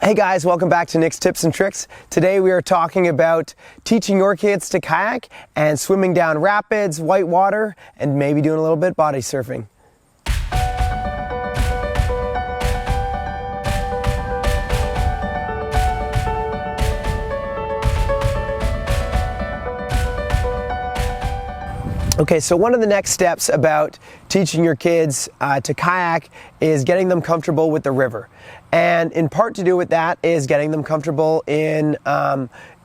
Hey guys, welcome back to Nick's Tips and Tricks. Today we are talking about teaching your kids to kayak and swimming down rapids, whitewater, and maybe doing a little bit body surfing. Okay, so one of the next steps about teaching your kids to kayak is getting them comfortable with the river. And in part to do with that is getting them comfortable in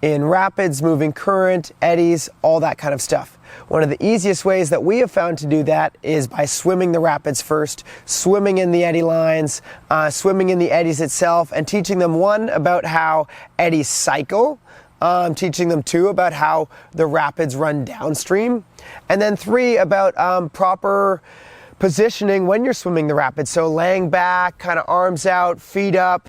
rapids, moving current, eddies, all that kind of stuff. One of the easiest ways that we have found to do that is by swimming the rapids first, swimming in the eddy lines, swimming in the eddies itself, and teaching them, one, about how eddies cycle, teaching them, two, about how the rapids run downstream, and then three, about proper positioning when you're swimming the rapids. So laying back, kind of arms out, feet up,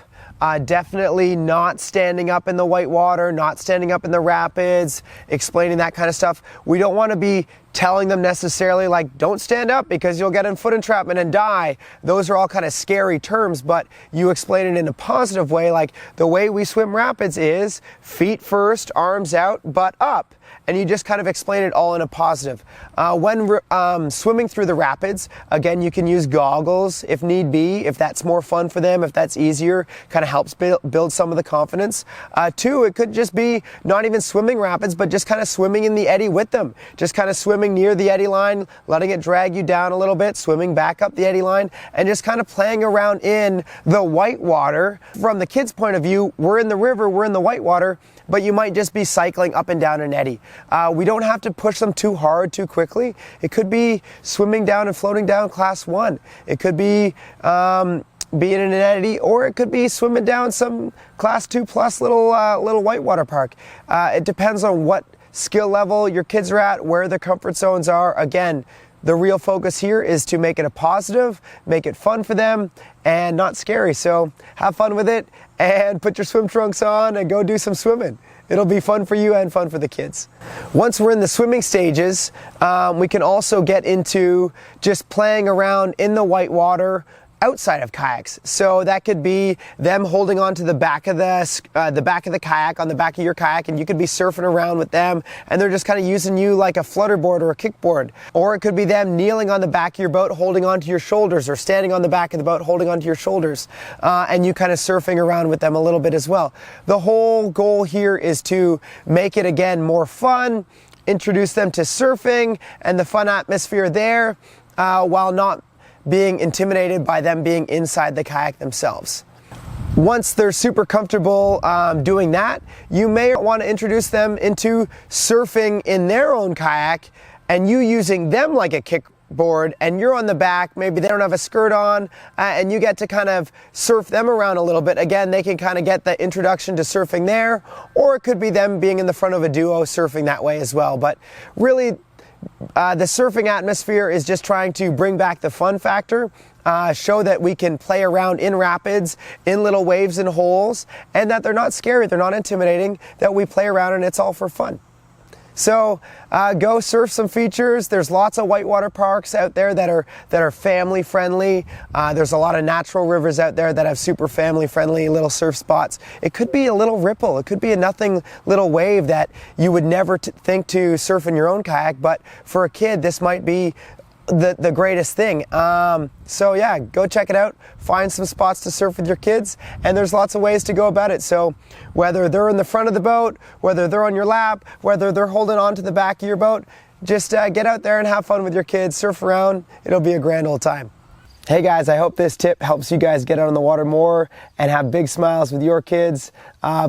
definitely not standing up in the whitewater, not standing up in the rapids, explaining that kind of stuff. We don't want to be telling them necessarily like, don't stand up because you'll get in foot entrapment and die. Those are all kind of scary terms, but you explain it in a positive way, like the way we swim rapids is feet first, arms out, butt up. And you just kind of explain it all in a positive. When swimming through the rapids, again, you can use goggles if need be, if that's more fun for them, if that's easier, kind of helps build some of the confidence. Two, it could just be not even swimming rapids, but just kind of swimming in the eddy with them. Just kind of swimming near the eddy line, letting it drag you down a little bit, swimming back up the eddy line, and just kind of playing around in the whitewater. From the kids' point of view, we're in the river, we're in the whitewater, but you might just be cycling up and down an eddy. We don't have to push them too hard, too quickly. It could be swimming down and floating down class 1. It could be being in an eddy, or it could be swimming down some class 2 plus little whitewater park. It depends on what skill level your kids are at, where their comfort zones are. Again, the real focus here is to make it a positive, make it fun for them, and not scary. So have fun with it and put your swim trunks on and go do some swimming. It'll be fun for you and fun for the kids. Once we're in the swimming stages, we can also get into just playing around in the whitewater outside of kayaks. So that could be them holding on to the back of the kayak, on the back of your kayak, and you could be surfing around with them, and they're just kind of using you like a flutterboard or a kickboard. Or it could be them kneeling on the back of your boat, holding onto your shoulders, or standing on the back of the boat, holding onto your shoulders, and you kind of surfing around with them a little bit as well. The whole goal here is to make it, again, more fun, introduce them to surfing and the fun atmosphere there, while not being intimidated by them being inside the kayak themselves. Once they're super comfortable doing that, you may want to introduce them into surfing in their own kayak, and you using them like a kickboard, and you're on the back, maybe they don't have a skirt on, and you get to kind of surf them around a little bit. Again, they can kind of get the introduction to surfing there, or it could be them being in the front of a duo surfing that way as well. But really, the surfing atmosphere is just trying to bring back the fun factor, show that we can play around in rapids, in little waves and holes, and that they're not scary, they're not intimidating, that we play around and it's all for fun. So go surf some features. There's lots of whitewater parks out there that are family friendly. There's a lot of natural rivers out there that have super family friendly little surf spots. It could be a little ripple. It could be a nothing little wave that you would never think to surf in your own kayak, but for a kid this might be the greatest thing. So yeah, go check it out. Find some spots to surf with your kids, and there's lots of ways to go about it. So whether they're in the front of the boat, whether they're on your lap, whether they're holding on to the back of your boat, just get out there and have fun with your kids, surf around. It'll be a grand old time. Hey guys, I hope this tip helps you guys get out on the water more and have big smiles with your kids.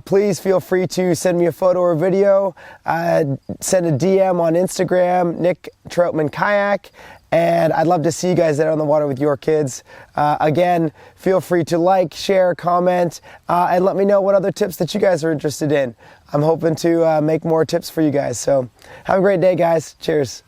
Please feel free to send me a photo or video, send a DM on Instagram, Nick Troutman Kayak, and I'd love to see you guys out on the water with your kids. Again, feel free to like, share, comment, and let me know what other tips that you guys are interested in. I'm hoping to make more tips for you guys. So have a great day, guys. Cheers.